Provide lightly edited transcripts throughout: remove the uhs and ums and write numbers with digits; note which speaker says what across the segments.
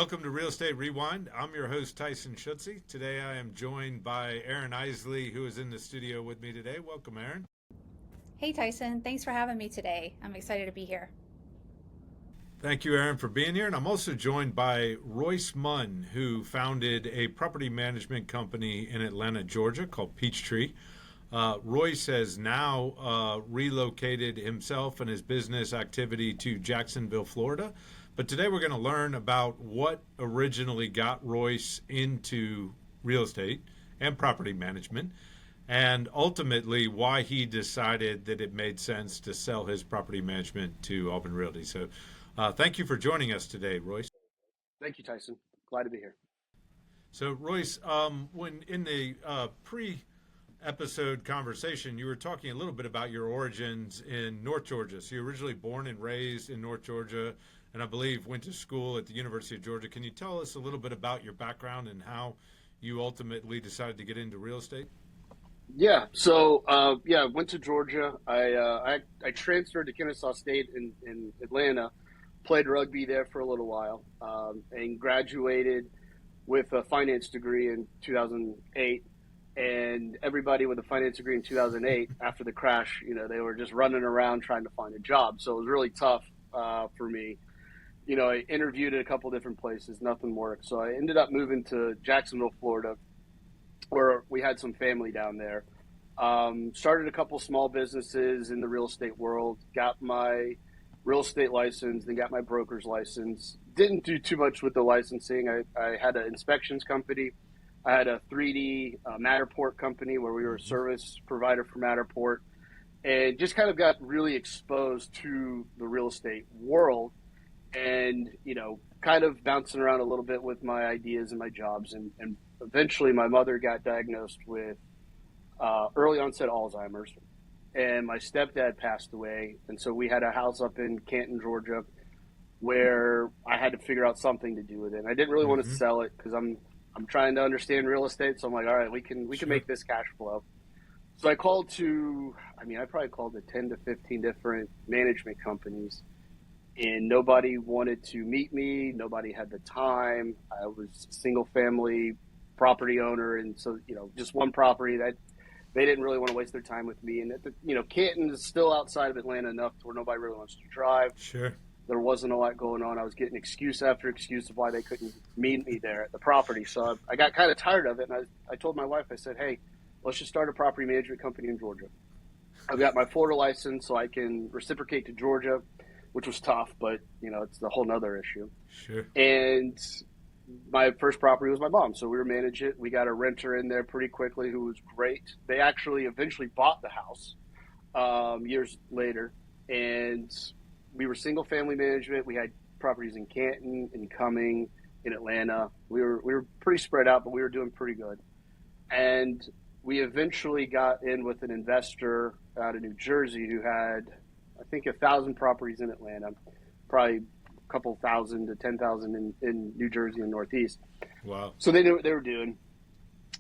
Speaker 1: Welcome to Real Estate Rewind. I'm your host, Tyson Schuetze. Today I am joined by Aaron Isley, who is in the studio with me today. Welcome, Aaron.
Speaker 2: Hey Tyson, thanks for having me today. I'm excited to be here.
Speaker 1: Thank you, Aaron, for being here. And I'm also joined by Royce Munn, who founded a property management company in Atlanta, Georgia called Peachtree. Royce has now relocated himself and his business activity to Jacksonville, Florida. But today we're going to learn about what originally got Royce into real estate and property management, and ultimately why he decided that it made sense to sell his property management to Auben Realty. So thank you for joining us today, Royce.
Speaker 3: Thank you, Tyson. Glad to be here.
Speaker 1: So, Royce, when in the pre-episode conversation, you were talking a little bit about your origins in North Georgia. So you're originally born and raised in North Georgia, and I believe went to school at the University of Georgia. Can you tell us a little bit about your background and how you ultimately decided to get into real estate?
Speaker 3: Yeah. So, I went to Georgia. I transferred to Kennesaw State in Atlanta, played rugby there for a little while, and graduated with a finance degree in 2008. And everybody with a finance degree in 2008, after the crash, they were just running around trying to find a job. So it was really tough for me. I interviewed at a couple different places, nothing worked. So I ended up moving to Jacksonville, Florida, where we had some family down there. Started a couple small businesses in the real estate world, got my real estate license, then got my broker's license. Didn't do too much with the licensing. I had an inspections company. I had a 3D Matterport company where we were a service provider for Matterport, and just kind of got really exposed to the real estate world. And, kind of bouncing around a little bit with my ideas and my jobs. And eventually my mother got diagnosed with early onset Alzheimer's, and my stepdad passed away. And so we had a house up in Canton, Georgia, where I had to figure out something to do with it. And I didn't really want to sell it because I'm trying to understand real estate. So I'm like, all right, we can make this cash flow. So I called I probably called to 10 to 15 different management companies. And nobody wanted to meet me. Nobody had the time. I was a single family property owner. And so, just one property that they didn't really want to waste their time with me. And, Canton is still outside of Atlanta enough to where nobody really wants to drive.
Speaker 1: Sure.
Speaker 3: There wasn't a lot going on. I was getting excuse after excuse of why they couldn't meet me there at the property. So I got kind of tired of it. And I told my wife, I said, hey, let's just start a property management company in Georgia. I've got my Florida license so I can reciprocate to Georgia, which was tough, but it's a whole nother issue.
Speaker 1: Sure.
Speaker 3: And my first property was my mom, so we were managing it. We got a renter in there pretty quickly who was great. They actually eventually bought the house years later, and we were single family management. We had properties in Canton, in Cumming, in Atlanta. We were pretty spread out, but we were doing pretty good. And we eventually got in with an investor out of New Jersey who had, I think, 1,000 properties in Atlanta, probably a couple thousand to 10,000 in New Jersey and Northeast.
Speaker 1: Wow.
Speaker 3: So they knew what they were doing.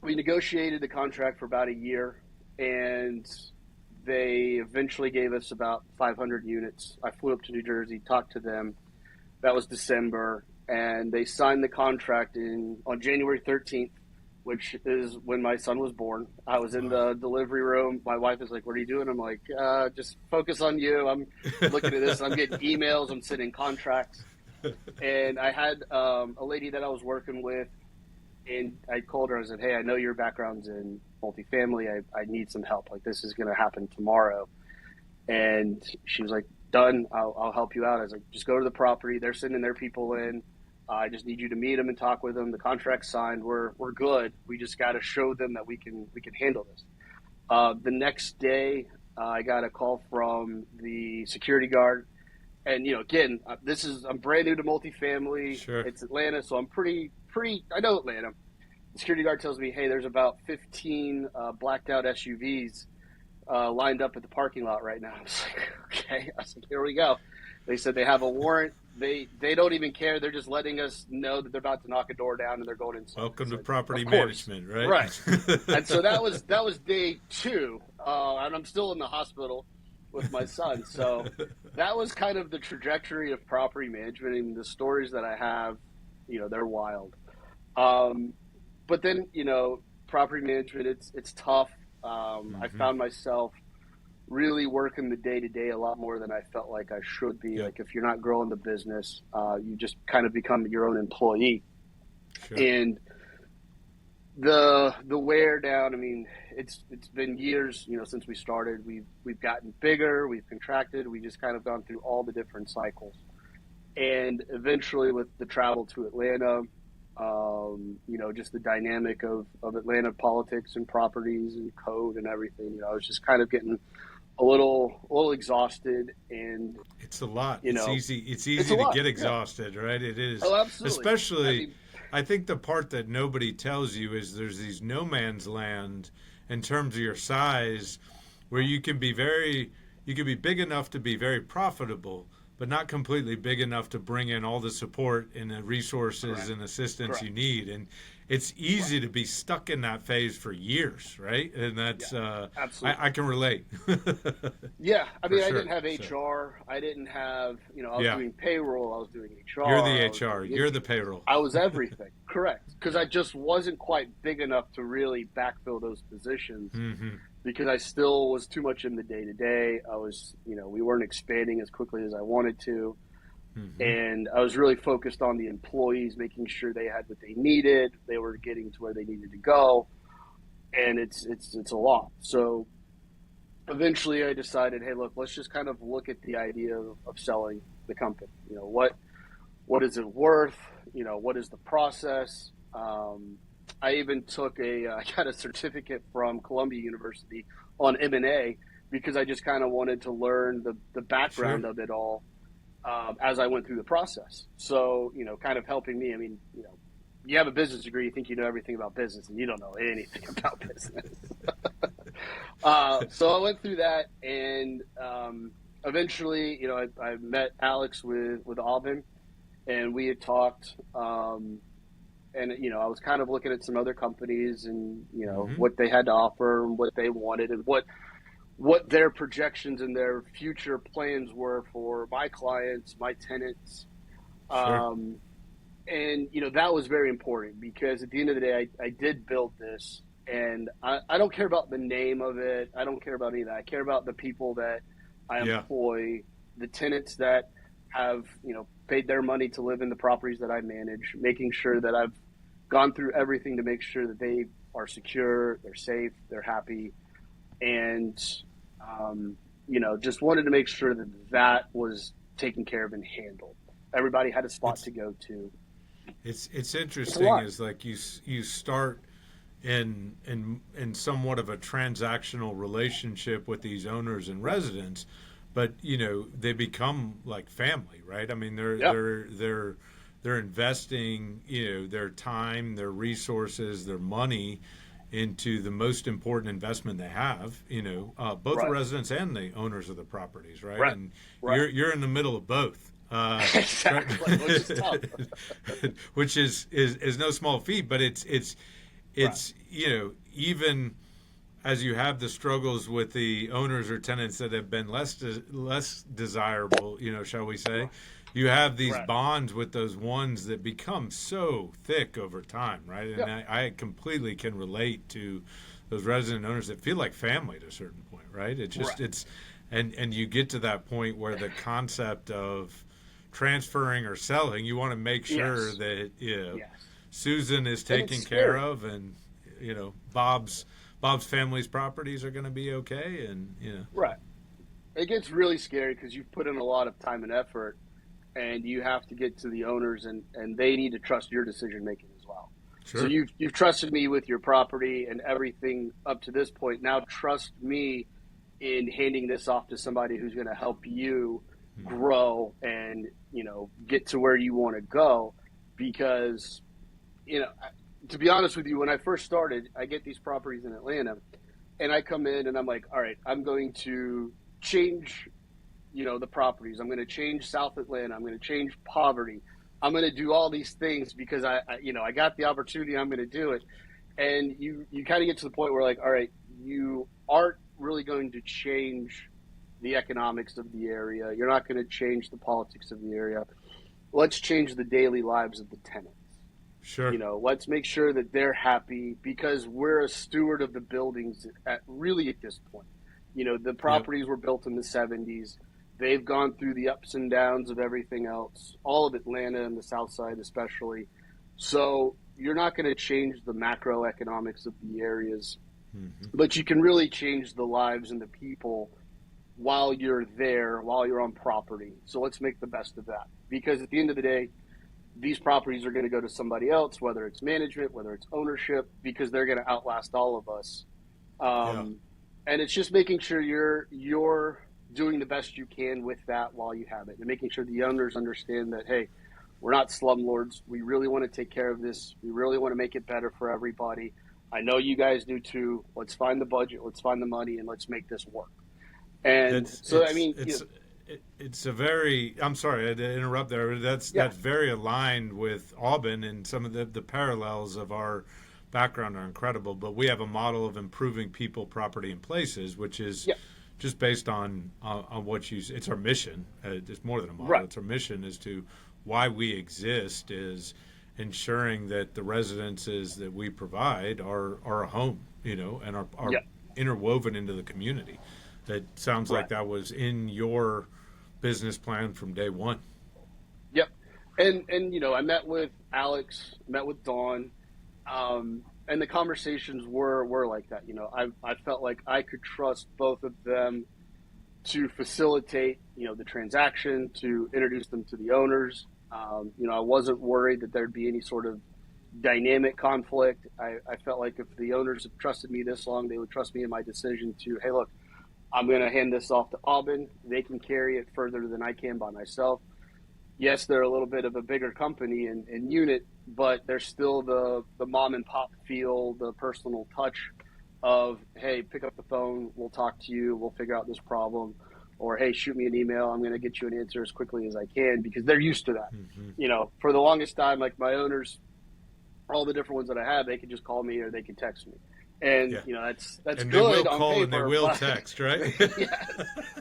Speaker 3: We negotiated the contract for about a year, and they eventually gave us about 500 units. I flew up to New Jersey, talked to them. That was December, and they signed the contract on January 13th, which is when my son was born. I was in the delivery room. My wife is like, what are you doing? I'm like, just focus on you. I'm looking at this. I'm getting emails. I'm sending contracts. And I had a lady that I was working with, and I called her. I said, hey, I know your background's in multifamily. I need some help. Like, this is going to happen tomorrow. And she was like, done. I'll help you out. I was like, just go to the property. They're sending their people in. I just need you to meet them and talk with them. The contract's signed. We're good. We just got to show them that we can handle this. The next day, I got a call from the security guard, and again, I'm brand new to multifamily.
Speaker 1: Sure.
Speaker 3: It's Atlanta, so I'm pretty. I know Atlanta. The security guard tells me, hey, there's about 15 blacked out SUVs lined up at the parking lot right now. I was like, okay. I was like, here we go. They said they have a warrant. They don't even care. They're just letting us know that they're about to knock a door down and they're going inside.
Speaker 1: Welcome to property management, right?
Speaker 3: Right. And so that was day 2, and I'm still in the hospital with my son. So that was kind of the trajectory of property management, and the stories that I have they're wild. But then, property management, it's tough. I
Speaker 1: Mm-hmm.
Speaker 3: found myself really working the day to day a lot more than I felt like I should be.
Speaker 1: Yep.
Speaker 3: Like if you're not growing the business, you just kind of become your own employee.
Speaker 1: Sure.
Speaker 3: And the wear down, I mean, it's been years, since we started. We've gotten bigger, we've contracted, we just kind of gone through all the different cycles. And eventually with the travel to Atlanta, just the dynamic of Atlanta politics and properties and code and everything, I was just kind of getting a little exhausted, and
Speaker 1: It's a lot.
Speaker 3: you know
Speaker 1: It's
Speaker 3: it's a
Speaker 1: easy to
Speaker 3: lot.
Speaker 1: get
Speaker 3: Yeah.
Speaker 1: exhausted, right? It is.
Speaker 3: Oh, absolutely. I
Speaker 1: Especially,
Speaker 3: mean,
Speaker 1: I think the part that nobody tells you is there's these no man's land in terms of your size where you can be big enough to be very profitable, but not completely big enough to bring in all the support and the resources
Speaker 3: correct,
Speaker 1: and assistance you
Speaker 3: correct.
Speaker 1: need. And it's easy
Speaker 3: Right.
Speaker 1: to be stuck in that phase for years, right? And
Speaker 3: Yeah,
Speaker 1: that's, I
Speaker 3: absolutely.
Speaker 1: can relate
Speaker 3: Yeah, I
Speaker 1: for
Speaker 3: mean, I
Speaker 1: sure.
Speaker 3: didn't have
Speaker 1: So,
Speaker 3: HR. I didn't have, I was
Speaker 1: yeah.
Speaker 3: doing payroll. I was doing
Speaker 1: You're the
Speaker 3: HR. I was
Speaker 1: HR.
Speaker 3: doing
Speaker 1: You're the
Speaker 3: interest.
Speaker 1: payroll.
Speaker 3: I was everything. Correct. Because I just wasn't quite big enough to really backfill those positions
Speaker 1: Hmm.
Speaker 3: because I still was too much in the day to day. I was, we weren't expanding as quickly as I wanted to.
Speaker 1: Hmm.
Speaker 3: And I was really focused on the employees, making sure they had what they needed, they were getting to where they needed to go, and it's a lot. So eventually, I decided, hey, look, let's just kind of look at the idea of selling the company. What is it worth? What is the process? I even I got a certificate from Columbia University on M&A because I just kind of wanted to learn the
Speaker 1: Sure.
Speaker 3: background of it all as I went through the process. So, kind of helping me. I mean, you have a business degree, you think you know everything about business, and you don't know anything about business. So I went through that, and eventually, I met Alex with Auben, and we had talked. And I was kind of looking at some other companies, and
Speaker 1: Hmm.
Speaker 3: what they had to offer, and what they wanted, and what their projections and their future plans were for my clients, my tenants.
Speaker 1: Sure.
Speaker 3: Um, and that was very important because at the end of the day, I did build this, and I don't care about the name of it. I don't care about any of that. I care about the people that I
Speaker 1: Yeah.
Speaker 3: employ, the tenants that have paid their money to live in the properties that I manage, making sure that I've gone through everything to make sure that they are secure, they're safe, they're happy, and just wanted to make sure that that was taken care of and handled. Everybody had a spot
Speaker 1: It's
Speaker 3: to go to.
Speaker 1: it's
Speaker 3: It's a
Speaker 1: interesting
Speaker 3: lot.
Speaker 1: is like you start in somewhat of a transactional relationship with these owners and residents, but they become like family, right? I mean,
Speaker 3: Yeah,
Speaker 1: they're investing their time, their resources, their money into the most important investment they have. Both the
Speaker 3: right,
Speaker 1: residents and the owners of the properties, right?
Speaker 3: right,
Speaker 1: And
Speaker 3: right.
Speaker 1: you're in the middle of both.
Speaker 3: Exactly, which is tough.
Speaker 1: Which is no small feat, but
Speaker 3: Right,
Speaker 1: it's even as you have the struggles with the owners or tenants that have been less desirable, shall we say,
Speaker 3: right,
Speaker 1: you have these
Speaker 3: right.
Speaker 1: bonds with those ones that become so thick over time, right? And
Speaker 3: Yeah,
Speaker 1: I completely can relate to those resident owners that feel like family to a certain point, right?
Speaker 3: right.
Speaker 1: And you get to that point where the concept of transferring or selling, you want to make sure
Speaker 3: Yes,
Speaker 1: that
Speaker 3: yes.
Speaker 1: Susan is
Speaker 3: And it's
Speaker 1: taken care
Speaker 3: scary.
Speaker 1: of, and Bob's family's properties are going to be okay, and
Speaker 3: Right. It gets really scary because you've put in a lot of time and effort, and you have to get to the owners, and they need to trust your decision making as well. So
Speaker 1: sure.
Speaker 3: you've trusted me with your property and everything up to this point. Now trust me in handing this off to somebody who's going to help you
Speaker 1: Hmm.
Speaker 3: grow and get to where you want to go. Because to be honest with you, when I first started, I get these properties in Atlanta, and I come in and I'm like, all right, I'm going to change the properties. I'm going to change South Atlanta. I'm going to change poverty. I'm going to do all these things because I got the opportunity. I'm going to do it. And you kind of get to the point where like, all right, you aren't really going to change the economics of the area. You're not going to change the politics of the area. let's change the daily lives of the tenants.
Speaker 1: Sure.
Speaker 3: Let's make sure that they're happy, because we're a steward of the buildings at this point. The properties were built in the 70s. They've gone through the ups and downs of everything else, all of Atlanta and the South Side especially. So you're not going to change the macroeconomics of the areas, but you can really change the lives and the people while you're there, while you're on property. So let's make the best of that, because at the end of the day, these properties are going to go to somebody else, whether it's management, whether it's ownership, because they're going to outlast all of us. And it's just making sure you're doing the best you can with that while you have it, and making sure the owners understand that, hey, we're not slumlords. We really want to take care of this. We really want to make it better for everybody. I know you guys do too. Let's find the budget. Let's find the money, and let's make this work. And
Speaker 1: it's a very, I'm sorry to interrupt there. That's very aligned with Auben, and some of the parallels of our background are incredible. But we have a model of improving people, property, and places, which is just based on what it's our mission. It's more than a model. Right. It's our mission as to why we exist, is ensuring that the residences that we provide are a home, and are interwoven into the community. That sounds like that was in your business plan from day one.
Speaker 3: Yep. And I met with Alex, met with Dawn, and the conversations were like that. I felt like I could trust both of them to facilitate, the transaction, to introduce them to the owners. I wasn't worried that there'd be any sort of dynamic conflict. I felt like if the owners have trusted me this long, they would trust me in my decision to, hey, look, I'm going to hand this off to Auben. They can carry it further than I can by myself. Yes, they're a little bit of a bigger company and unit, but there's still the mom and pop feel, the personal touch of, hey, pick up the phone, we'll talk to you, we'll figure out this problem, or hey, shoot me an email, I'm going to get you an answer as quickly as I can, because they're used to that. For the longest time, like my owners, all the different ones that I have, they can just call me or they can text me. And, that's
Speaker 1: and
Speaker 3: good.
Speaker 1: They will
Speaker 3: on
Speaker 1: call
Speaker 3: paper,
Speaker 1: and they will text, right?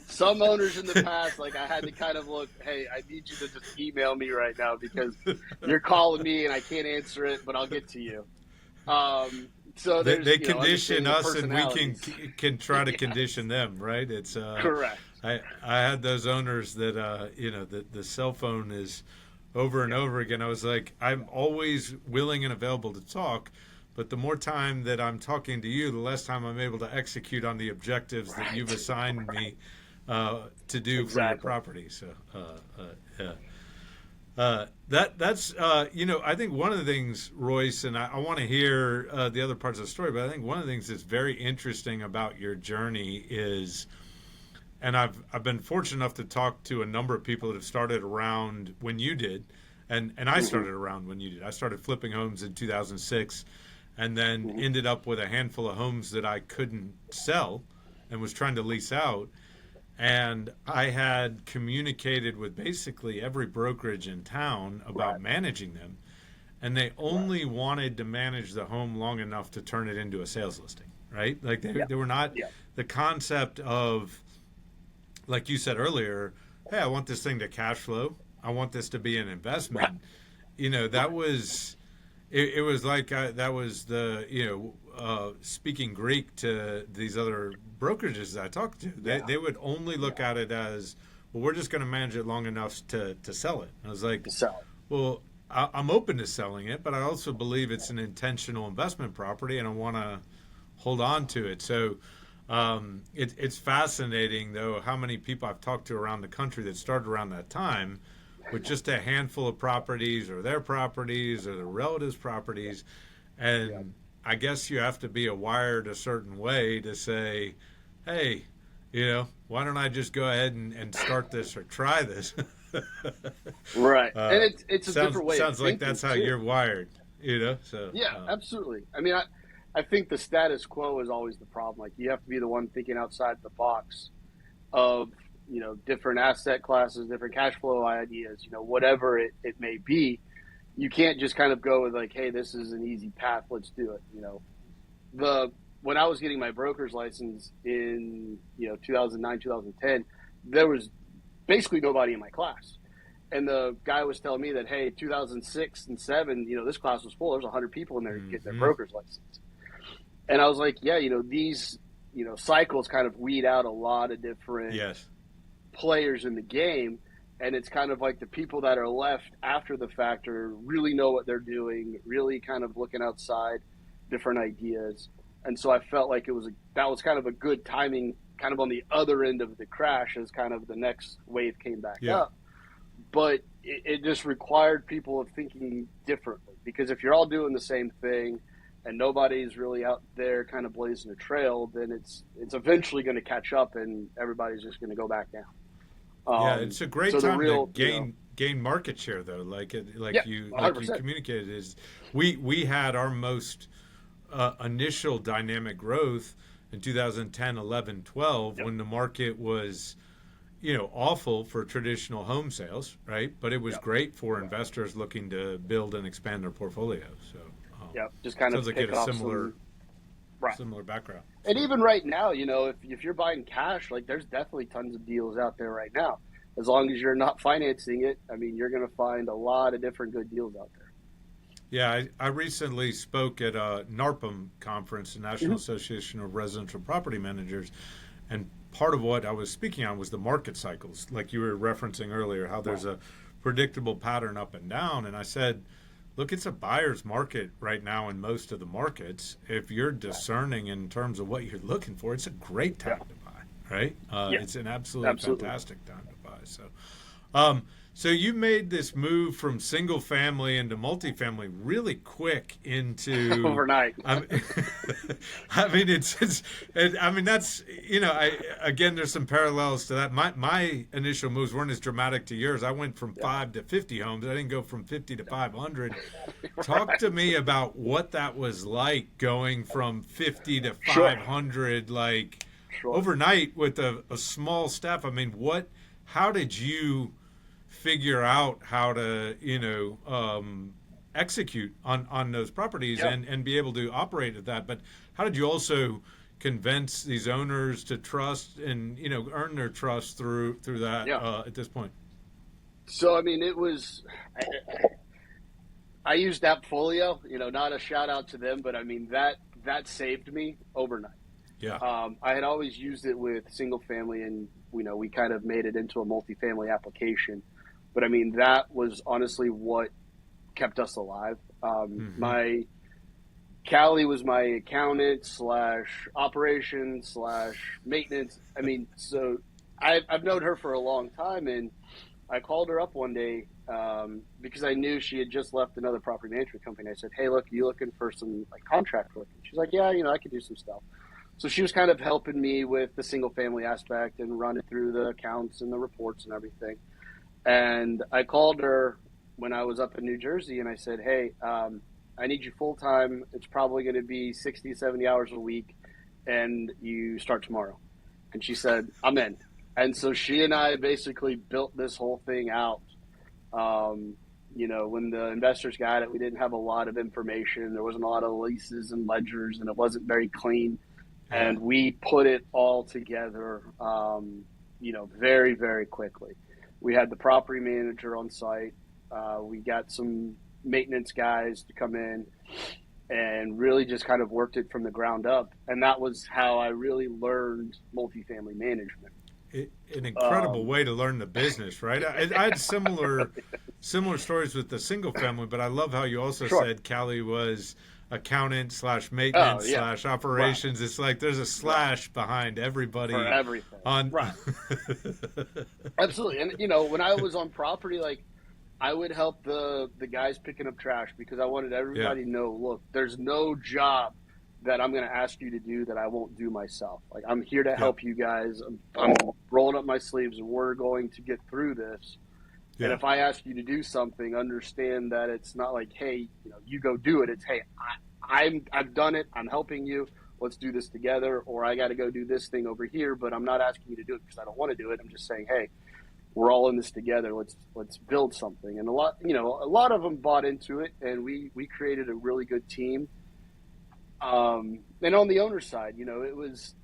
Speaker 3: Some owners in the past, like I had to kind of look, hey, I need you to just email me right now, because you're calling me and I can't answer it, but I'll get to you. So
Speaker 1: they condition us, and we can try to condition them, right? It's
Speaker 3: correct.
Speaker 1: I had those owners that the cell phone is over and over again. I was like, I'm always willing and available to talk, but the more time that I'm talking to you, the less time I'm able to execute on the objectives that you've assigned me to do for your property. So that's I think one of the things, Royce, and I want to hear the other parts of the story, but I think one of the things that's very interesting about your journey is, and I've been fortunate enough to talk to a number of people that have started around when you did, and I started around when you did. I started flipping homes in 2006, and then ended up with a handful of homes that I couldn't sell and was trying to lease out. And I had communicated with basically every brokerage in town about managing them, and they only wanted to manage the home long enough to turn it into a sales listing, right? Like they were not the concept of, like you said earlier, hey, I want this thing to cash flow. I want this to be an investment. That was, it was like that was the, speaking Greek to these other brokerages that I talked to. They would only look at it as, well, we're just going to manage it long enough to sell it. I was like, well, I'm open to selling it, but I also believe it's an intentional investment property, and I want to hold on to it. So it's fascinating, though, how many people I've talked to around the country that started around that time with just a handful of properties, or their properties, or their relatives' properties. And I guess you have to be wired a certain way to say, hey, why don't I just go ahead and start this or try this?
Speaker 3: Right. And it's a different way.
Speaker 1: Sounds like that's how you're wired, So
Speaker 3: absolutely. I mean, I think the status quo is always the problem. Like, you have to be the one thinking outside the box of, different asset classes, different cash flow ideas, whatever it may be. You can't just kind of go with like, hey, this is an easy path, let's do it. When I was getting my broker's license in 2009, 2010, there was basically nobody in my class. And the guy was telling me that, hey, 2006 and 7, this class was full. There's 100 people in there getting their broker's license. And I was like, yeah, these, cycles kind of weed out a lot of different players in the game. And it's kind of like the people that are left after the fact really know what they're doing, really kind of looking outside different ideas. And so I felt like that was kind of a good timing, kind of on the other end of the crash as kind of the next wave came back up. But it just required people of thinking differently, because if you're all doing the same thing and nobody's really out there kind of blazing a trail, then it's eventually going to catch up and everybody's just going to go back down.
Speaker 1: It's a great time to gain market share, though. Like you communicated, is we had our most initial dynamic growth in 2010, 11, 12 when the market was awful for traditional home sales, right? But it was great for investors looking to build and expand their portfolio. So
Speaker 3: just kind of
Speaker 1: pick off similar background.
Speaker 3: And even right now, if you're buying cash, like there's definitely tons of deals out there right now. As long as you're not financing it, I mean, you're going to find a lot of different good deals out there.
Speaker 1: Yeah, I recently spoke at a NARPM conference, the National Association of Residential Property Managers, and part of what I was speaking on was the market cycles, like you were referencing earlier, how there's a predictable pattern up and down. And I said, look, it's a buyer's market right now in most of the markets. If you're discerning in terms of what you're looking for, it's a great time to buy, right? It's an absolutely fantastic time to buy. So you made this move from single family into multifamily really quick into
Speaker 3: overnight.
Speaker 1: I mean, that's again, there's some parallels to that. My initial moves weren't as dramatic to yours. I went from 5 to 50 homes. I didn't go from 50 to 500. Talk to me about what that was like, going from 50 to 500, overnight with a small staff. I mean, how did you figure out how to execute on those properties and be able to operate at that? But how did you also convince these owners to trust and earn their trust through that at this point?
Speaker 3: So I mean, it was I used Appfolio, not a shout out to them, but I mean that saved me overnight. I had always used it with single family, and we kind of made it into a multifamily application. But I mean, that was honestly what kept us alive. My Callie was my accountant / operations / maintenance. I mean, so I've known her for a long time, and I called her up one day because I knew she had just left another property management company. I said, "Hey, look, are you looking for some contract work?" And she's like, "Yeah, I could do some stuff." So she was kind of helping me with the single family aspect and running through the accounts and the reports and everything. And I called her when I was up in New Jersey, and I said, "Hey, I need you full time. It's probably going to be 60, 70 hours a week, and you start tomorrow." And she said, "I'm in." And so she and I basically built this whole thing out. When the investors got it, we didn't have a lot of information. There wasn't a lot of leases and ledgers, and it wasn't very clean. And we put it all together, very, very quickly. We had the property manager on site. We got some maintenance guys to come in and really just kind of worked it from the ground up. And that was how I really learned multifamily management.
Speaker 1: An incredible way to learn the business, right? I had similar stories with the single family, but I love how you also said Callie was accountant / maintenance / operations. It's like there's a slash behind everybody
Speaker 3: for everything. Absolutely. And when I was on property, I would help the guys picking up trash, because I wanted everybody to know, look, there's no job that I'm going to ask you to do that I won't do myself. I'm here to help you guys. I'm rolling up my sleeves, and we're going to get through this. And if I ask you to do something, understand that it's not like, hey, you go do it. It's, hey, I've done it. I'm helping you. Let's do this together. Or I got to go do this thing over here, but I'm not asking you to do it because I don't want to do it. I'm just saying, hey, we're all in this together. Let's build something. And a lot of them bought into it, and we created a really good team. And on the owner side, it was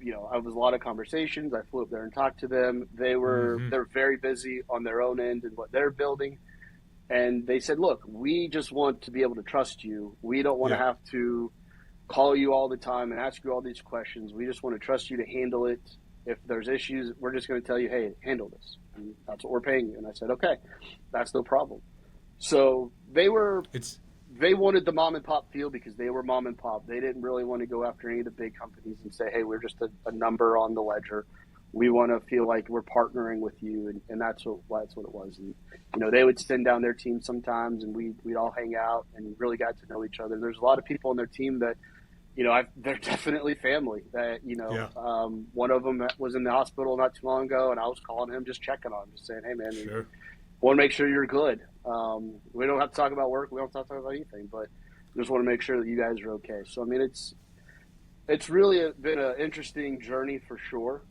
Speaker 3: I was a lot of conversations. I flew up there and talked to them. They're very busy on their own end and what they're building. And they said, look, we just want to be able to trust you. We don't want to have to call you all the time and ask you all these questions. We just want to trust you to handle it. If there's issues, we're just going to tell you, hey, handle this. And that's what we're paying you. And I said, okay, that's no problem. So they wanted the mom and pop feel because they were mom and pop. They didn't really want to go after any of the big companies and say, hey, we're just a number on the ledger. We want to feel like we're partnering with you, and that's what it was. And they would send down their team sometimes, and we'd all hang out and really got to know each other. There's a lot of people on their team that, they're definitely family. That one of them was in the hospital not too long ago, and I was calling him, just checking on him, just saying, hey man,
Speaker 1: Sure.
Speaker 3: want to make sure you're good. We don't have to talk about work. We don't have to talk about anything, but just want to make sure that you guys are okay. So I mean, it's really been an interesting journey for sure.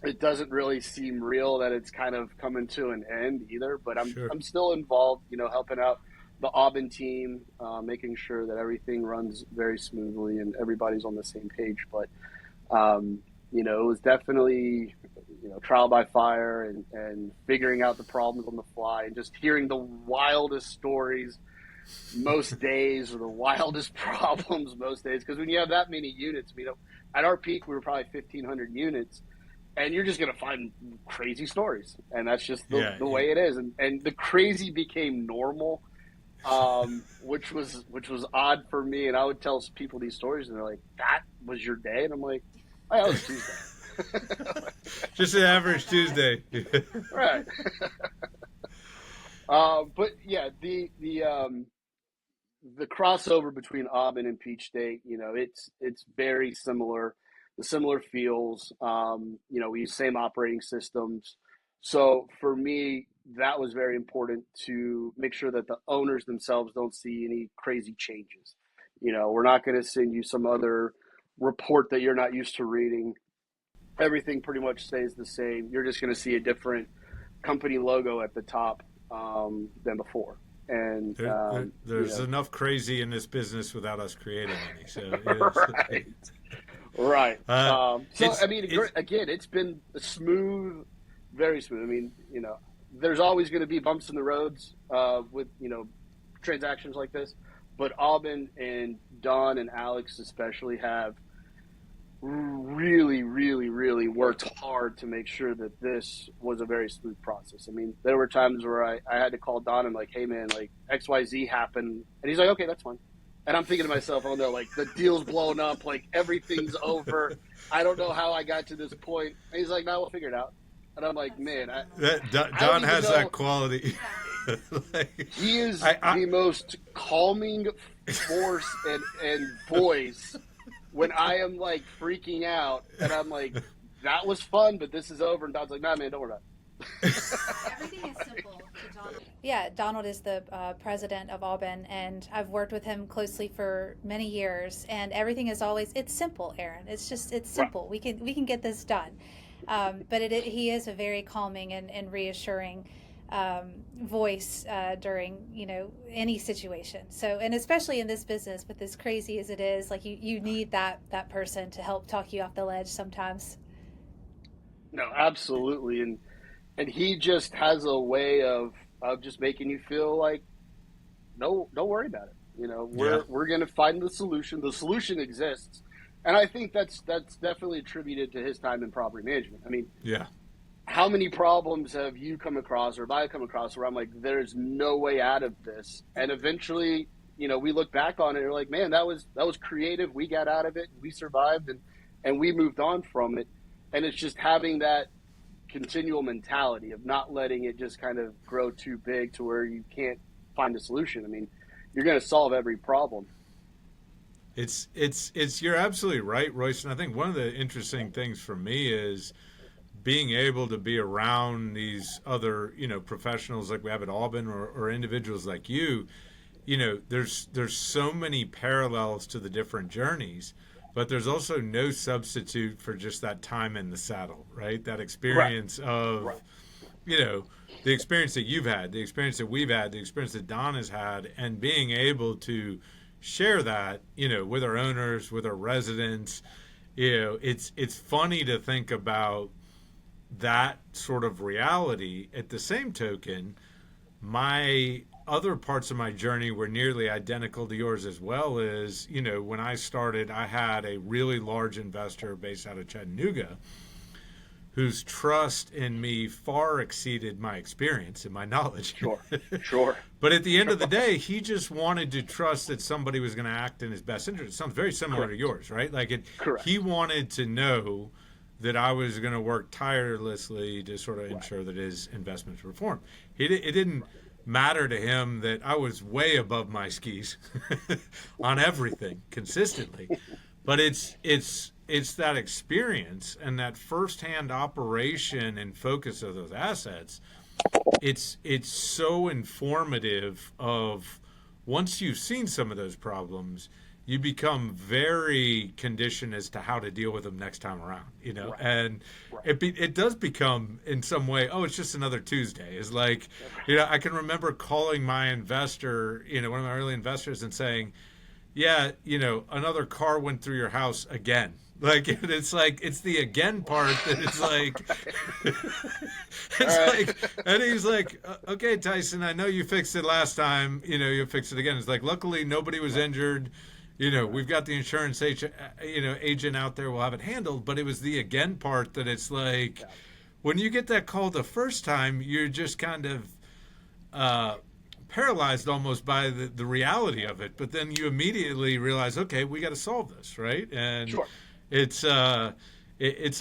Speaker 3: It doesn't really seem real that it's kind of coming to an end either, but I'm still involved, helping out the Auben team, making sure that everything runs very smoothly and everybody's on the same page. But, it was definitely, trial by fire and figuring out the problems on the fly and just hearing the wildest stories most days, or the wildest problems most days. Because when you have that many units, at our peak, we were probably 1,500 units, and you're just going to find crazy stories. And that's just the way it is. And the crazy became normal, which was odd for me. And I would tell people these stories, and they're like, that was your day? And I'm like, oh, that was Tuesday.
Speaker 1: Just an average Tuesday.
Speaker 3: Right. But yeah, the crossover between Auben and Peach State, it's very similar. The similar feels. We use same operating systems. So for me, that was very important to make sure that the owners themselves don't see any crazy changes. We're not going to send you some other report that you're not used to reading. Everything pretty much stays the same. You're just going to see a different company logo at the top than before. And
Speaker 1: there's enough crazy in this business without us creating any. So
Speaker 3: right. Again, it's been smooth, very smooth. I mean, there's always going to be bumps in the roads with transactions like this, but Auben and Don and Alex especially have really, really, really worked hard to make sure that this was a very smooth process. I mean, there were times where I had to call Don and like, hey man, like XYZ happened. And he's like, okay, that's fine. And I'm thinking to myself, oh no, like the deal's blown up, like everything's over. I don't know how I got to this point. And he's like, no, we'll figure it out. And I'm like, man,
Speaker 1: Don has that quality.
Speaker 3: He is the most calming force and voice when I am like freaking out, and I'm like, that was fun, but this is over. And Don's like, nah, man, don't worry about it.
Speaker 2: Everything is simple to Donald. Yeah, Donald is the president of Auben, and I've worked with him closely for many years. And everything is always, it's simple, Aaron. It's simple. Right. We can get this done. But he is a very calming and reassuring voice during any situation. So, and especially in this business, with as crazy as it is, like you need that person to help talk you off the ledge sometimes.
Speaker 3: No, absolutely. And he just has a way of just making you feel like, no, don't worry about it. We're going to find the solution. The solution exists. And I think that's definitely attributed to his time in property management. I mean, how many problems have you come across, or have I come across, where I'm like, there's no way out of this? And eventually, we look back on it and we're like, man, that was creative. We got out of it. We survived, and we moved on from it. And it's just having that continual mentality of not letting it just kind of grow too big to where you can't find a solution. I mean, you're going to solve every problem.
Speaker 1: It's you're absolutely right, Royce. And I think one of the interesting things for me is being able to be around these other, professionals like we have at Auben, or individuals like you. There's so many parallels to the different journeys, but there's also no substitute for just that time in the saddle, right? That experience of, the experience that you've had, the experience that we've had, the experience that Don has had, and being able to share that, with our owners, with our residents, it's funny to think about that sort of reality. At the same token, my other parts of my journey were nearly identical to yours as well. As when I started, I had a really large investor based out of Chattanooga whose trust in me far exceeded my experience and my knowledge.
Speaker 3: Sure.
Speaker 1: But at the end of the day, he just wanted to trust that somebody was going to act in his best interest. It sounds very similar
Speaker 3: Correct.
Speaker 1: to yours, right?
Speaker 3: Correct.
Speaker 1: He wanted to know that I was going to work tirelessly to sort of ensure that his investments were performed. It didn't matter to him that I was way above my skis on everything consistently. But it's that experience and that firsthand operation and focus of those assets. It's so informative of once you've seen some of those problems, you become very conditioned as to how to deal with them next time around,
Speaker 3: Right.
Speaker 1: and it does become in some way, oh, it's just another Tuesday. It's like, I can remember calling my investor, one of my early investors, and saying, yeah, another car went through your house again. It's the again part that it's like, and he's like, okay, Tyson, I know you fixed it last time, you'll fix it again. It's like, luckily nobody was injured. We've got the insurance agent out there, we'll have it handled. But it was the again part that it's like, when you get that call the first time, you're just kind of, paralyzed almost by the reality of it, but then you immediately realize, okay, we got to solve this, right? And it's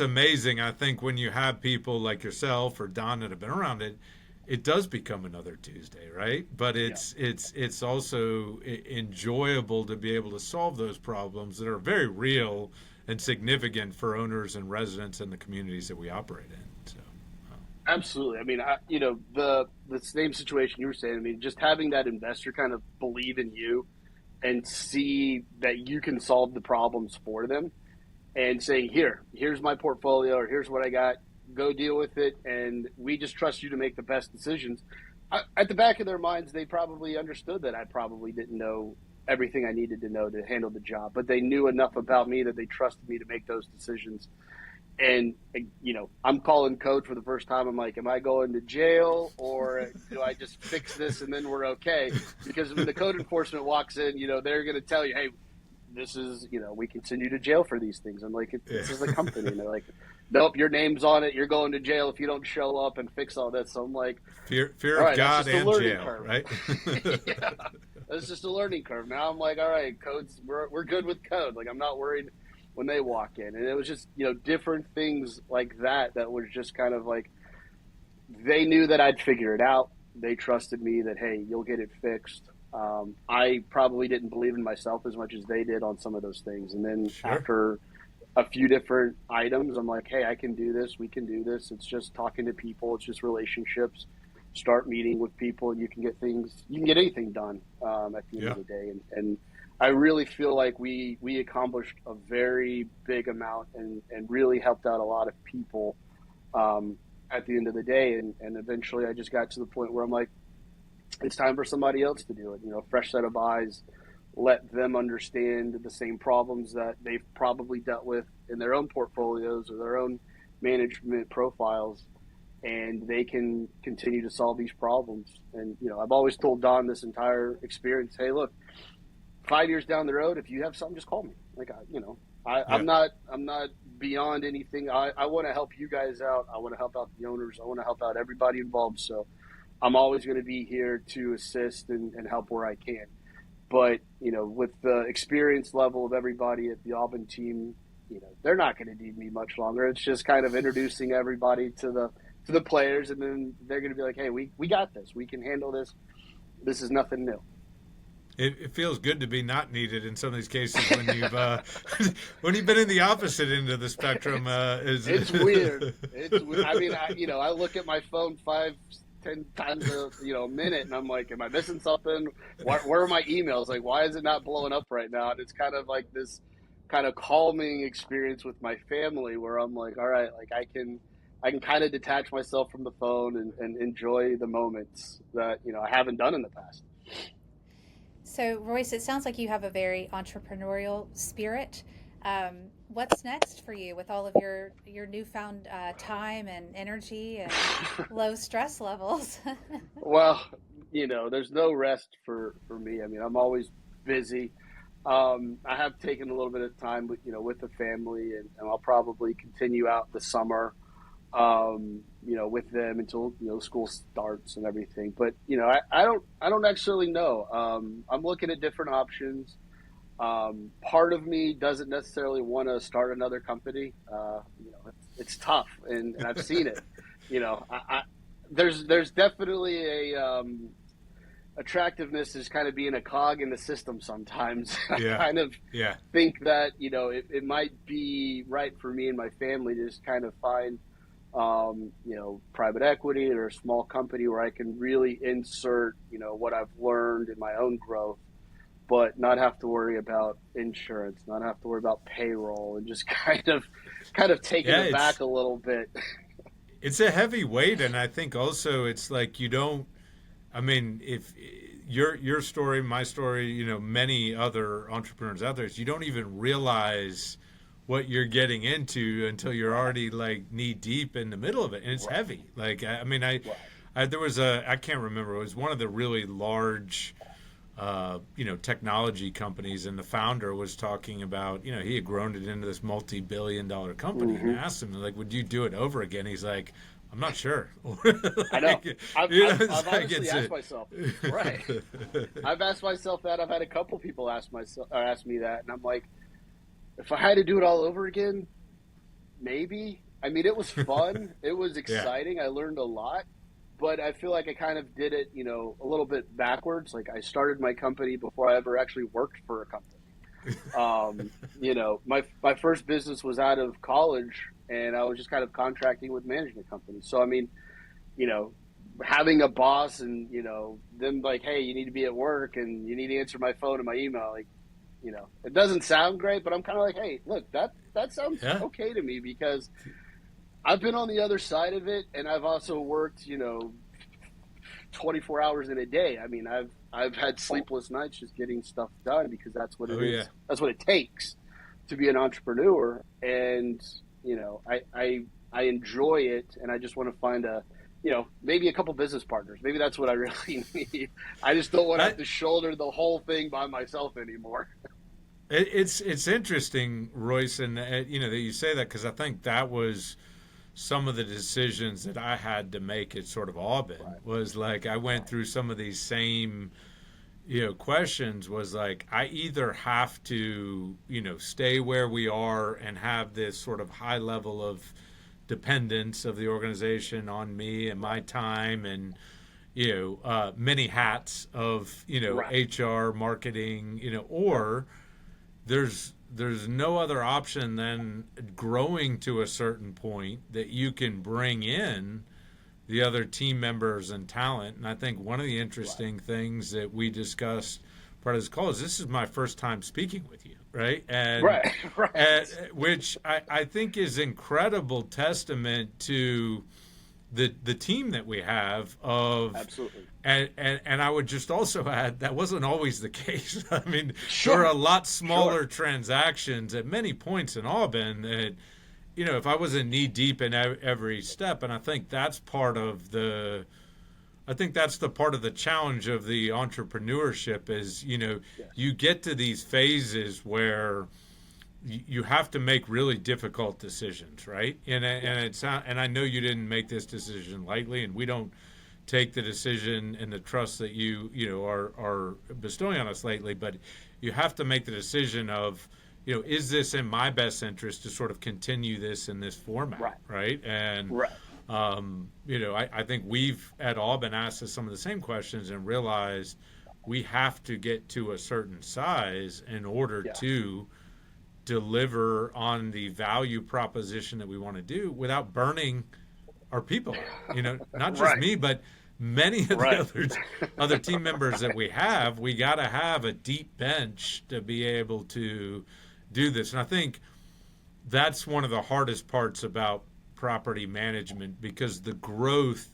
Speaker 1: amazing. I think when you have people like yourself or Don that have been around it, it does become another Tuesday, right? But it's also enjoyable to be able to solve those problems that are very real and significant for owners and residents in the communities that we operate in. So.
Speaker 3: Absolutely. I mean, the same situation you were saying. I mean, just having that investor kind of believe in you and see that you can solve the problems for them, and saying, here's my portfolio, or here's what I got, go deal with it, and we just trust you to make the best decisions. At the back of their minds, they probably understood that I probably didn't know everything I needed to know to handle the job, but they knew enough about me that they trusted me to make those decisions. And, I'm calling code for the first time. I'm like, am I going to jail, or do I just fix this and then we're okay? Because when the code enforcement walks in, they're going to tell you, hey, this is, we can send you to jail for these things. I'm like, this is a company. And they're like, nope, your name's on it. You're going to jail if you don't show up and fix all this. So I'm like,
Speaker 1: fear of God and jail,
Speaker 3: curve.
Speaker 1: Right?
Speaker 3: Yeah, that's just a learning curve. Now I'm like, all right, codes, we're good with code. Like, I'm not worried when they walk in. And it was just, different things like that was just kind of like, they knew that I'd figure it out. They trusted me that, hey, you'll get it fixed. I probably didn't believe in myself as much as they did on some of those things. And then after a few different items, I'm like, hey, I can do this. We can do this. It's just talking to people. It's just relationships. Start meeting with people, and you can get anything done at the end of the day. And I really feel like we accomplished a very big amount and really helped out a lot of people at the end of the day. And eventually I just got to the point where I'm like, it's time for somebody else to do it. Fresh set of eyes, let them understand the same problems that they've probably dealt with in their own portfolios or their own management profiles, and they can continue to solve these problems. And, I've always told Don this entire experience, hey, look, 5 years down the road, if you have something, just call me. Like, I'm not beyond anything. I want to help you guys out. I want to help out the owners. I want to help out everybody involved. So I'm always going to be here to assist and help where I can. But, with the experience level of everybody at the Auben team, they're not going to need me much longer. It's just kind of introducing everybody to the players, and then they're going to be like, hey, we got this. We can handle this. This is nothing new.
Speaker 1: It feels good to be not needed in some of these cases when you've when you've been in the opposite end of the spectrum.
Speaker 3: It's weird. It's weird. I mean, I look at my phone 5-10 times a minute, and I'm like, am I missing something? Where are my emails? Like, why is it not blowing up right now? And it's kind of like this kind of calming experience with my family where I'm like, all right, like I can kind of detach myself from the phone and enjoy the moments that I haven't done in the past.
Speaker 2: So, Royce, it sounds like you have a very entrepreneurial spirit. what's next for you with all of your newfound time and energy and low stress levels?
Speaker 3: Well, there's no rest for me. I mean, I'm always busy. I have taken a little bit of time with the family, and I'll probably continue out the summer, with them until school starts and everything. But I don't necessarily know. I'm looking at different options. Part of me doesn't necessarily want to start another company. It's tough, and I've seen it. There's definitely a attractiveness is kind of being a cog in the system sometimes.
Speaker 1: Yeah.
Speaker 3: I kind of
Speaker 1: Yeah.
Speaker 3: think that it might be right for me and my family to just kind of find private equity or a small company where I can really insert what I've learned in my own growth, but not have to worry about insurance, not have to worry about payroll, and just kind of taking
Speaker 1: Yeah,
Speaker 3: it back a little bit.
Speaker 1: it's a heavy weight, and I think also it's like you don't. I mean, if your story, my story, many other entrepreneurs out there, is you don't even realize what you're getting into until you're already like knee deep in the middle of it, and it's
Speaker 3: Right.
Speaker 1: heavy. Like I mean,
Speaker 3: Right.
Speaker 1: there was I can't remember. It was one of the really large, technology companies, and the founder was talking about, he had grown it into this multi-billion-dollar company, and I
Speaker 3: Hmm.
Speaker 1: asked him like, would you do it over again? He's like, I'm not sure.
Speaker 3: I know.
Speaker 1: Like,
Speaker 3: I've, I've,
Speaker 1: it's
Speaker 3: I've
Speaker 1: like
Speaker 3: honestly asked myself. Right. I've asked myself that. I've had a couple people ask me that, and I'm like, if I had to do it all over again, maybe. I mean, it was fun. It was
Speaker 1: Yeah.
Speaker 3: exciting. I learned a lot, but I feel like I kind of did it, a little bit backwards. Like I started my company before I ever actually worked for a company. My first business was out of college, and I was just kind of contracting with management companies. So I mean, you know, having a boss and them like, hey, you need to be at work and you need to answer my phone and my email, like, it doesn't sound great, but I'm kind of like, hey, look, that sounds
Speaker 1: Yeah.
Speaker 3: okay to me because I've been on the other side of it, and I've also worked 24 hours in a day. I mean, I've had sleepless nights just getting stuff done because that's what it
Speaker 1: Oh
Speaker 3: is.
Speaker 1: yeah.
Speaker 3: That's what it takes to be an entrepreneur. And I enjoy it, and I just want to find maybe a couple business partners. Maybe that's what I really need. I just don't want to have
Speaker 1: I,
Speaker 3: to shoulder the whole thing by myself anymore.
Speaker 1: it's interesting, Royce, and that you say that, because I think that was some of the decisions that I had to make at sort of Auben.
Speaker 3: Right.
Speaker 1: Was like I went
Speaker 3: Right.
Speaker 1: through some of these same questions. Was like I either have to stay where we are and have this sort of high level of dependence of the organization on me and my time, and many hats of
Speaker 3: Right.
Speaker 1: HR, marketing, or there's no other option than growing to a certain point that you can bring in the other team members and talent. And I think one of the
Speaker 3: Right.
Speaker 1: interesting things that we discussed part of this call is this is my first time speaking with you, right? And,
Speaker 3: Right. Right.
Speaker 1: and which I think is incredible testament to the team that we have of.
Speaker 3: Absolutely.
Speaker 1: And I would just also add that wasn't always the case. I mean, there were
Speaker 3: Sure.
Speaker 1: a lot
Speaker 3: Sure.
Speaker 1: smaller transactions at many points in Auben that, if I wasn't knee deep in every step, and I think that's part of the part of the challenge of the entrepreneurship is,
Speaker 3: Yes.
Speaker 1: you get to these phases where you have to make really difficult decisions, right?
Speaker 3: Yes.
Speaker 1: And I know you didn't make this decision lightly, and we don't take the decision and the trust that are bestowing on us lately, but you have to make the decision of, is this in my best interest to sort of continue this in this format,
Speaker 3: Right.
Speaker 1: right? And
Speaker 3: Right.
Speaker 1: I think we've at all been asked us some of the same questions and realized we have to get to a certain size in order
Speaker 3: Yeah.
Speaker 1: to deliver on the value proposition that we want to do without burning our people out. Not just
Speaker 3: Right.
Speaker 1: me, but many of the
Speaker 3: Right.
Speaker 1: other team members that we have. We got to have a deep bench to be able to do this. And I think that's one of the hardest parts about property management, because the growth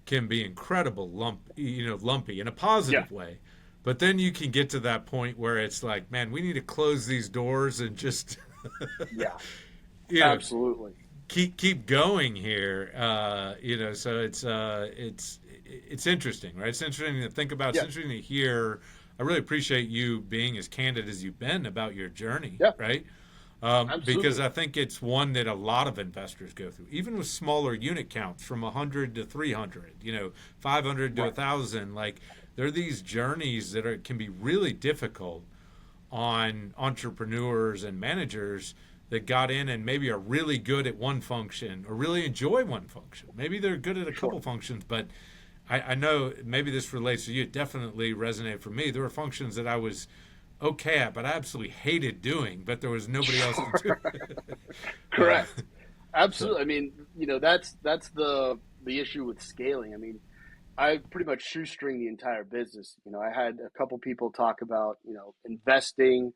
Speaker 1: can be incredible, lumpy in a
Speaker 3: Yeah.
Speaker 1: positive way. But then you can get to that point where it's like, man, we need to close these doors and just
Speaker 3: Yeah,
Speaker 1: you know,
Speaker 3: absolutely.
Speaker 1: keep going here. So it's interesting, right? It's interesting to think about. It's
Speaker 3: Yeah,
Speaker 1: interesting to hear. I really appreciate you being as candid as you've been about your journey,
Speaker 3: yeah,
Speaker 1: right? Because
Speaker 3: absolutely.
Speaker 1: I think it's one that a lot of investors go through, even with smaller unit counts from 100 to 300, 500 to
Speaker 3: Right.
Speaker 1: 1,000. Like, there are these journeys that can be really difficult on entrepreneurs and managers that got in and maybe are really good at one function or really enjoy one function. Maybe they're good at a
Speaker 3: Sure.
Speaker 1: couple functions, but I know maybe this relates to you. It definitely resonated for me. There were functions that I was okay at, but I absolutely hated doing, but there was nobody else to do
Speaker 3: Sure.
Speaker 1: it.
Speaker 3: Correct.
Speaker 1: So,
Speaker 3: Absolutely. I mean, that's the issue with scaling. I mean, I pretty much shoestring the entire business. I had a couple people talk about, investing,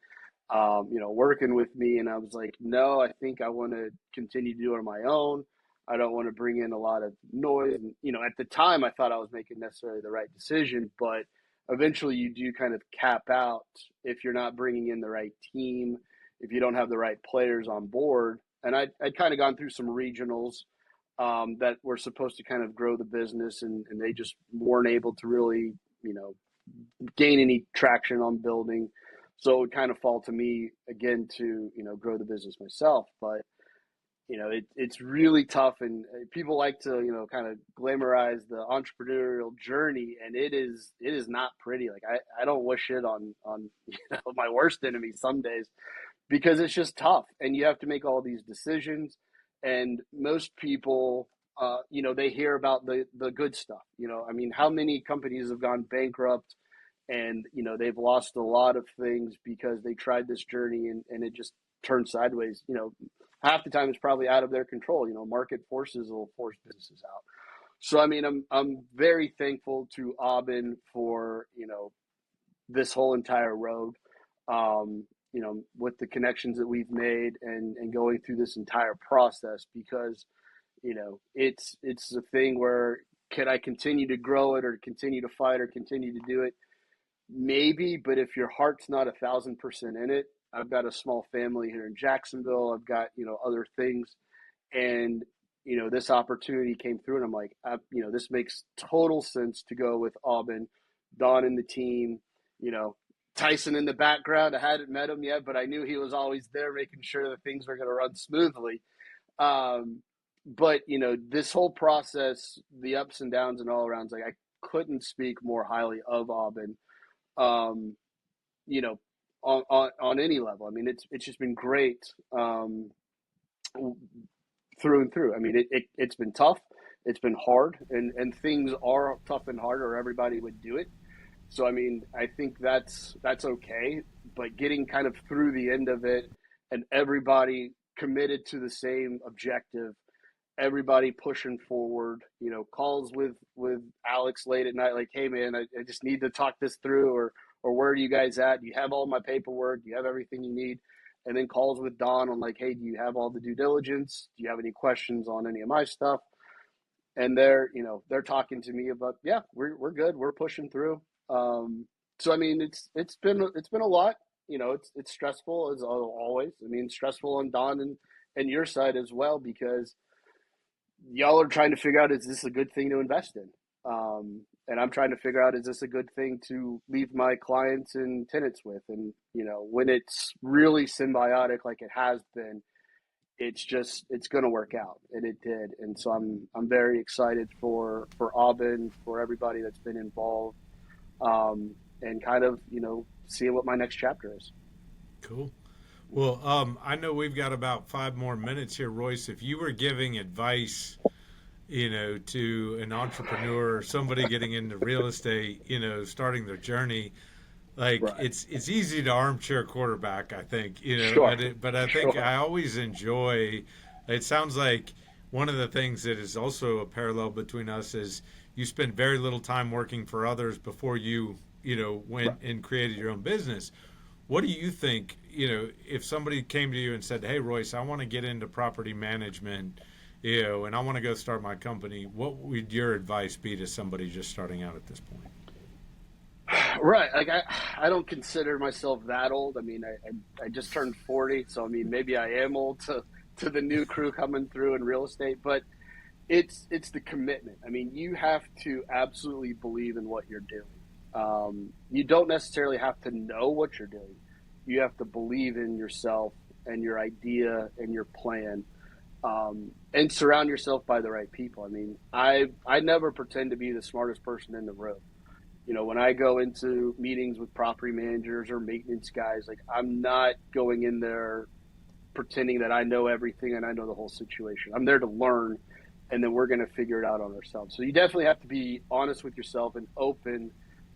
Speaker 3: working with me, and I was like, no, I think I want to continue to do it on my own. I don't want to bring in a lot of noise. And, at the time, I thought I was making necessarily the right decision, but eventually, you do kind of cap out if you're not bringing in the right team, if you don't have the right players on board. And I'd kind of gone through some regionals that were supposed to kind of grow the business, and they just weren't able to really, gain any traction on building. So it would kind of fall to me again to, grow the business myself. But, it's really tough. And people like to, kind of glamorize the entrepreneurial journey. And it is not pretty. Like, I don't wish it on, my worst enemy some days, because it's just tough and you have to make all these decisions. And most people, they hear about the good stuff. I mean, how many companies have gone bankrupt, and they've lost a lot of things because they tried this journey, and it just turned sideways. Half the time it's probably out of their control. Market forces will force businesses out. So I mean, I'm very thankful to Auben for this whole entire road, with the connections that we've made, and going through this entire process, because it's a thing where, can I continue to grow it, or continue to fight, or continue to do it? Maybe. But if your heart's not 1,000% in it, I've got a small family here in Jacksonville. I've got other things, and this opportunity came through, and I'm like, this makes total sense to go with Auben, Don and the team. You know, Tyson in the background. I hadn't met him yet, but I knew he was always there, making sure that things were going to run smoothly. Um, but this whole process, the ups and downs and all arounds, like, I couldn't speak more highly of Auben. Um, you know, on any level. I mean, it's just been great, through and through. I mean, it's been tough. It's been hard, and things are tough and hard, or everybody would do it. So I mean, I think that's okay. But getting kind of through the end of it, and everybody committed to the same objective, everybody pushing forward. Calls with Alex late at night, like, hey man, I just need to talk this through, or where are you guys at? Do you have all my paperwork? Do you have everything you need? And then calls with Don on, like, hey, do you have all the due diligence? Do you have any questions on any of my stuff? And they're talking to me about, yeah, we're good, we're pushing through. So I mean, it's been a lot. It's stressful as always. I mean, stressful on Don and your side as well, because y'all are trying to figure out, is this a good thing to invest in? And I'm trying to figure out, is this a good thing to leave my clients and tenants with? And when it's really symbiotic like it has been, it's going to work out, and it did. And so I'm very excited for Auben, for everybody that's been involved, and kind of seeing what my next chapter is.
Speaker 1: cool. Well, I know we've got about 5 more minutes here, Royce. If you were giving advice, to an entrepreneur or somebody getting into real estate, starting their journey, like,
Speaker 3: Right.
Speaker 1: it's easy to armchair quarterback, I think,
Speaker 3: Sure.
Speaker 1: but I think
Speaker 3: Sure.
Speaker 1: I always enjoy. It sounds like one of the things that is also a parallel between us is you spend very little time working for others before you
Speaker 3: Right.
Speaker 1: went and created your own business. What do you think, if somebody came to you and said, hey, Royce, I want to get into property management, and I want to go start my company, what would your advice be to somebody just starting out at this point?
Speaker 3: Right. Like I don't consider myself that old. I mean, I just turned 40, so I mean, maybe I am old to the new crew coming through in real estate, but it's the commitment. I mean, you have to absolutely believe in what you're doing. You don't necessarily have to know what you're doing. You have to believe in yourself and your idea and your plan, and surround yourself by the right people. I mean, I never pretend to be the smartest person in the room. You know, when I go into meetings with property managers or maintenance guys, like I'm not going in there pretending that I know everything and I know the whole situation. I'm there to learn, and then we're going to figure it out on ourselves. So you definitely have to be honest with yourself and open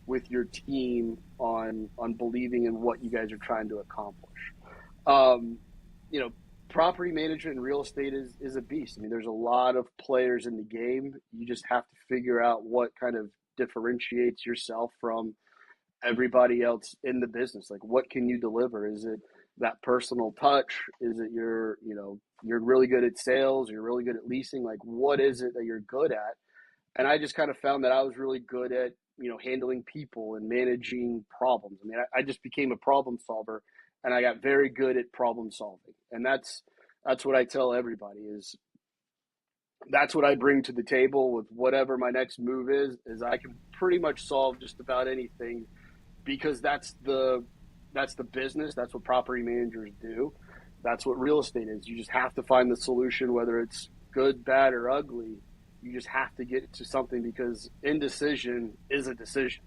Speaker 3: with your team on believing in what you guys are trying to accomplish. You know, property management and real estate is a beast. I mean, there's a lot of players in the game. You just have to figure out what kind of differentiates yourself from everybody else in the business. Like, what can you deliver? Is it that personal touch? Is it you're really good at sales? You're really good at leasing? Like, what is it that you're good at? And I just kind of found that I was really good at, handling people and managing problems. I mean, I just became a problem solver, and I got very good at problem solving. And that's what I tell everybody is that's what I bring to the table with whatever my next move is I can pretty much solve just about anything, because that's the business. That's what property managers do. That's what real estate is. You just have to find the solution, whether it's good, bad, or ugly. You just have to get to something, because indecision is a decision.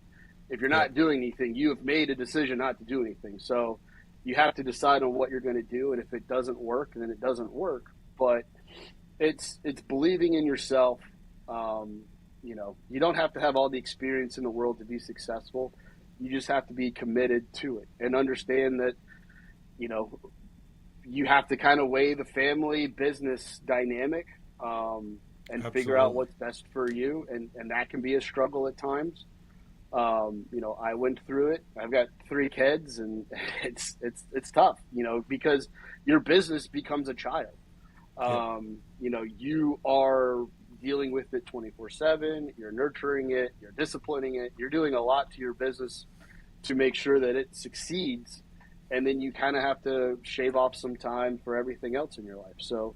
Speaker 3: If you're not doing anything, you have made a decision not to do anything. So you have to decide on what you're going to do. And if it doesn't work, then it doesn't work. But it's believing in yourself. You don't have to have all the experience in the world to be successful. You just have to be committed to it and understand that, you have to kind of weigh the family business dynamic, and
Speaker 1: Absolutely.
Speaker 3: figure out what's best for you. And that can be a struggle at times. I went through it. I've got 3 kids, and it's tough, because your business becomes a child. You are dealing with it 24/7. You're nurturing it. You're disciplining it. You're doing a lot to your business to make sure that it succeeds. And then you kind of have to shave off some time for everything else in your life. So,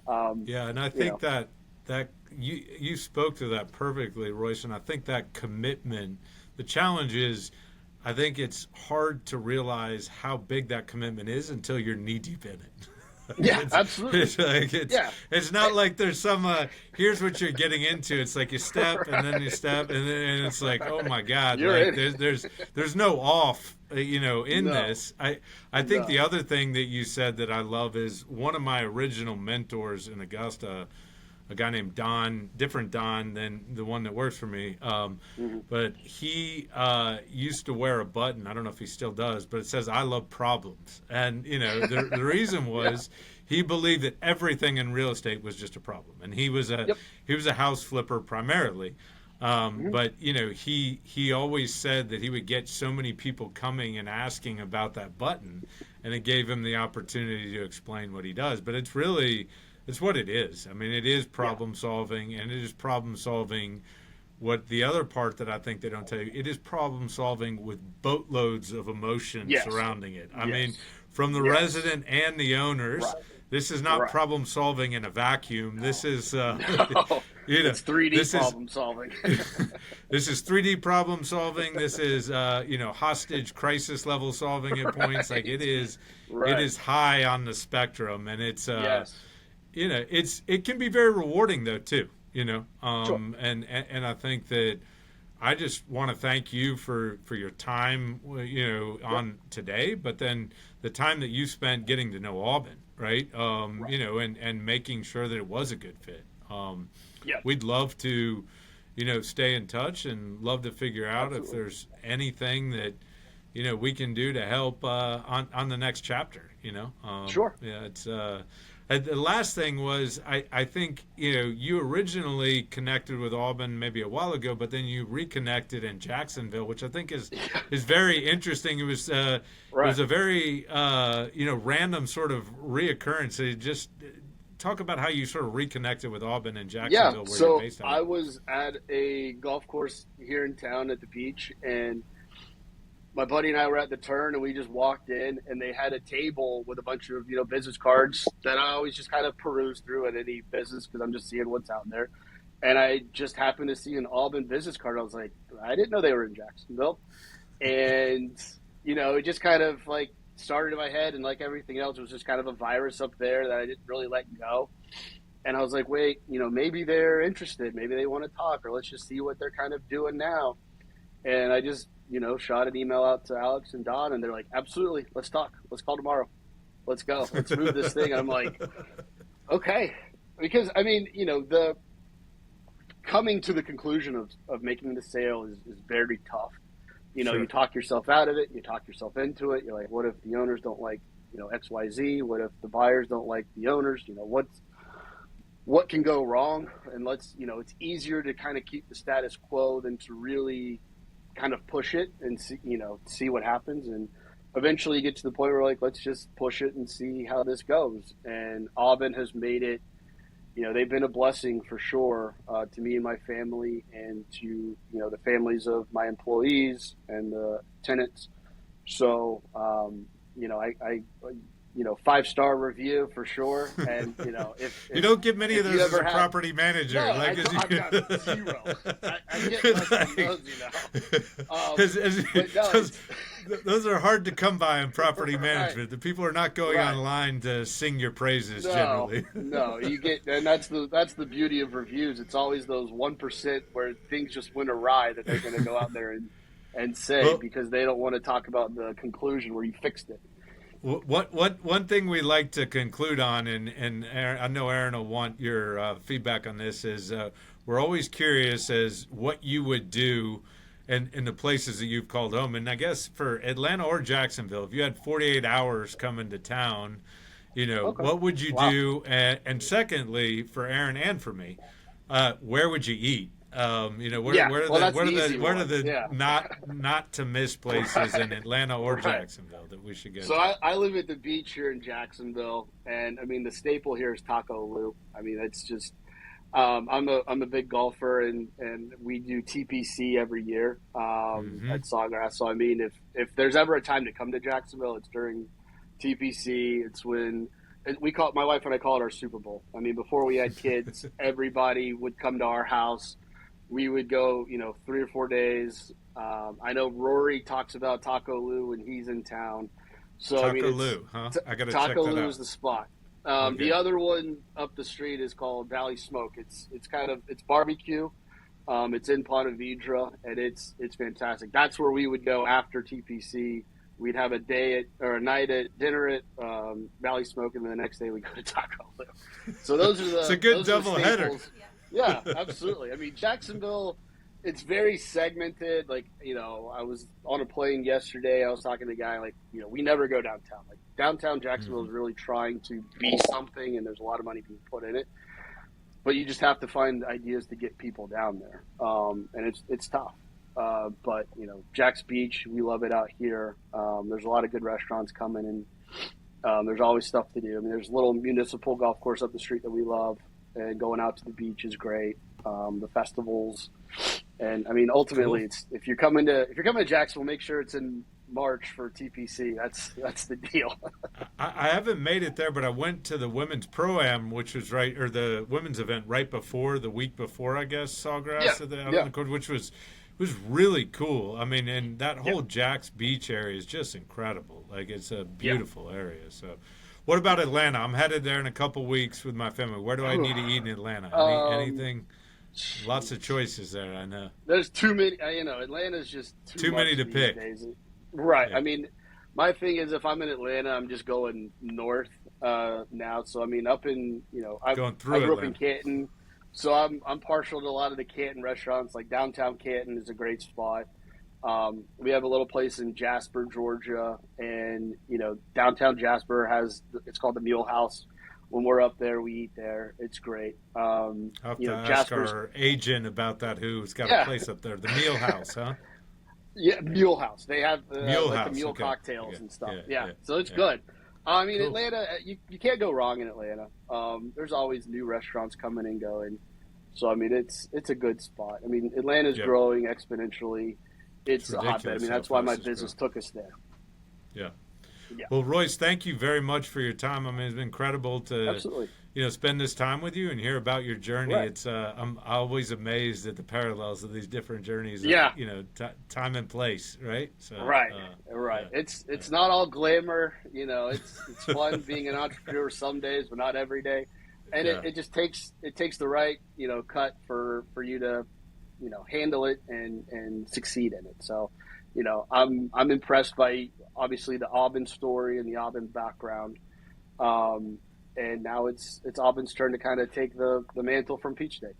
Speaker 1: and I think that you spoke to that perfectly, Royce. And I think that commitment, the challenge is, I think it's hard to realize how big that commitment is until you're knee deep in it.
Speaker 3: Yeah, absolutely.
Speaker 1: It's not like there's some, here's what you're getting into. It's like you step and then you step and it's like, oh my God, there's no off, in this. I think the other thing that you said that I love is one of my original mentors in Augusta, a guy named Don, different Don than the one that works for me. But he used to wear a button. I don't know if he still does, but it says, "I love problems." And, the reason was he believed that everything in real estate was just a problem. And he was a house flipper primarily. But, he always said that he would get so many people coming and asking about that button, and it gave him the opportunity to explain what he does. But it's what it is. I mean, it is problem solving, and it is problem solving. What the other part that I think they don't tell you, it is problem solving with boatloads of emotion surrounding it. I mean, from the resident and the owners. Right. This is not problem solving in a vacuum. No. This is,
Speaker 3: it's 3D problem solving.
Speaker 1: This is 3D problem solving. This is, hostage crisis level solving at points. Like it is high on the spectrum, and it's, it can be very rewarding though too. Sure. And I think that I just want to thank you for your time, on today, but then the time that you spent getting to know Auben, right? And making sure that it was a good fit. We'd love to, stay in touch and love to figure out if there's anything that, we can do to help on the next chapter,
Speaker 3: Sure.
Speaker 1: Yeah, it's the last thing was, I think, you originally connected with Auben maybe a while ago, but then you reconnected in Jacksonville, which I think is very interesting. It was it was a very random sort of reoccurrence. So just talk about how you sort of reconnected with Auben in Jacksonville.
Speaker 3: Yeah, so I was at a golf course here in town at the beach, and my buddy and I were at the turn, and we just walked in, and they had a table with a bunch of business cards that I always just kind of peruse through at any business because I'm just seeing what's out there. And I just happened to see an Auben business card. I was like, I didn't know they were in Jacksonville, and it just kind of like started in my head, and like everything else, it was just kind of a virus up there that I didn't really let go. And I was like, wait, maybe they're interested. Maybe they want to talk, or let's just see what they're kind of doing now. And I just, shot an email out to Alex and Don, and they're like, absolutely, let's talk. Let's call tomorrow. Let's go. Let's move this thing. And I'm like, okay. Because, the coming to the conclusion of making the sale is very tough.
Speaker 1: Sure.
Speaker 3: You talk yourself out of it. You talk yourself into it. You're like, what if the owners don't like, X, Y, Z? What if the buyers don't like the owners? What can go wrong? And it's easier to kind of keep the status quo than to really kind of push it and see what happens. And eventually you get to the point where like, let's just push it and see how this goes. And Auben has made it, they've been a blessing for sure to me and my family, and to, the families of my employees and the tenants. So, I 5-star review for sure. And if
Speaker 1: you don't get many of those as a
Speaker 3: had,
Speaker 1: property manager,
Speaker 3: no,
Speaker 1: like
Speaker 3: I've got 0. I get less than those,
Speaker 1: those are hard to come by in property management.
Speaker 3: Right.
Speaker 1: The people are not going online to sing your praises generally.
Speaker 3: No, you get, and that's the beauty of reviews. It's always those 1% where things just went awry that they're going to go out there and say, because they don't want to talk about the conclusion where you fixed it.
Speaker 1: One thing we like to conclude on, and Aaron, I know Aaron will want your feedback on this, is we're always curious as what you would do in the places that you've called home. And I guess for Atlanta or Jacksonville, if you had 48 hours coming to town, okay, what would you do? And secondly, for Aaron and for me, where would you eat? What are the not to miss places in Atlanta or Jacksonville that we should go to?
Speaker 3: So I live at the beach here in Jacksonville, and the staple here is Taco Lu. It's just I'm a big golfer, and we do TPC every year at Sawgrass. So if there's ever a time to come to Jacksonville, it's during TPC. It's when my wife and I call it our Super Bowl. Before we had kids, everybody would come to our house. We would go, 3 or 4 days. I know Rory talks about Taco Lu when he's in town. So
Speaker 1: Taco Lu, huh? I got to check that out.
Speaker 3: Taco Lu is the spot.
Speaker 1: Okay.
Speaker 3: The other one up the street is called Valley Smoke. It's barbecue. It's in Ponte Vedra, and it's fantastic. That's where we would go after TPC. We'd have a night at dinner at Valley Smoke, and then the next day we go to Taco Lu. So those are
Speaker 1: it's a good double header.
Speaker 3: Yeah, absolutely. Jacksonville, it's very segmented. Like, I was on a plane yesterday. I was talking to a guy, we never go downtown. Like, downtown Jacksonville is really trying to be something, and there's a lot of money being put in it. But you just have to find ideas to get people down there. And it's tough. But, Jack's Beach, we love it out here. There's a lot of good restaurants coming, and there's always stuff to do. There's a little municipal golf course up the street that we love. And going out to the beach is great. The festivals, and ultimately,
Speaker 1: cool.
Speaker 3: It's if you're coming to Jacksonville, make sure it's in March for TPC. That's the deal.
Speaker 1: I haven't made it there, but I went to the women's pro-am, which was the women's event the week before, I guess, Sawgrass on the court, which was really cool. And that whole Jack's Beach area is just incredible. Like, it's a beautiful area. So. What about Atlanta? I'm headed there in a couple weeks with my family. Where do I need to eat in Atlanta? Anything? Lots of choices there, I know.
Speaker 3: There's too many. Atlanta's just too
Speaker 1: many to pick.
Speaker 3: Days. Right.
Speaker 1: Yeah.
Speaker 3: My thing is, if I'm in Atlanta, I'm just going north now. So up in I grew up in Canton, so I'm partial to a lot of the Canton restaurants. Like downtown Canton is a great spot. We have a little place in Jasper, Georgia, and downtown Jasper it's called the Mule House. When we're up there, we eat there. It's great.
Speaker 1: I'll have to ask our agent about that, who's got a place up there. The Mule House, huh?
Speaker 3: Yeah, Mule House. They have the mule
Speaker 1: okay.
Speaker 3: cocktails and stuff.
Speaker 1: Yeah.
Speaker 3: So it's good. Cool.
Speaker 1: Atlanta,
Speaker 3: you can't go wrong in Atlanta. There's always new restaurants coming and going. So it's a good spot. Atlanta's growing exponentially. it's a hotbed. I
Speaker 1: ridiculous
Speaker 3: mean,
Speaker 1: how
Speaker 3: that's why
Speaker 1: fast
Speaker 3: my
Speaker 1: it's
Speaker 3: business
Speaker 1: grown.
Speaker 3: took us there.
Speaker 1: Yeah.
Speaker 3: Yeah,
Speaker 1: Well, Royce, thank you very much for your time. I mean, it's been incredible to,
Speaker 3: absolutely.
Speaker 1: spend this time with you and hear about your journey.
Speaker 3: Right.
Speaker 1: It's I'm always amazed at the parallels of these different journeys of,
Speaker 3: Yeah.
Speaker 1: time and place, right? So,
Speaker 3: Right. Right.
Speaker 1: yeah,
Speaker 3: It's not all glamour. It's fun being an entrepreneur some days, but not every day. And
Speaker 1: yeah.
Speaker 3: it just takes the right cut for you to handle it and succeed in it. So I'm impressed by obviously the Auben story and the Auben background. And now it's Auben's turn to kind of take the mantle from Peach State.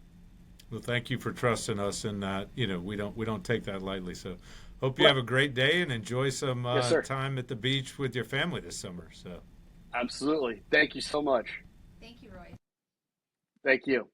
Speaker 1: Well, thank you for trusting us in that. We don't take that lightly. So, hope you
Speaker 3: Right.
Speaker 1: have a great day and enjoy some
Speaker 3: Yes, sir.
Speaker 1: time at the beach with your family this summer. So.
Speaker 3: Absolutely. Thank you so much.
Speaker 2: Thank you, Roy.
Speaker 3: Thank you.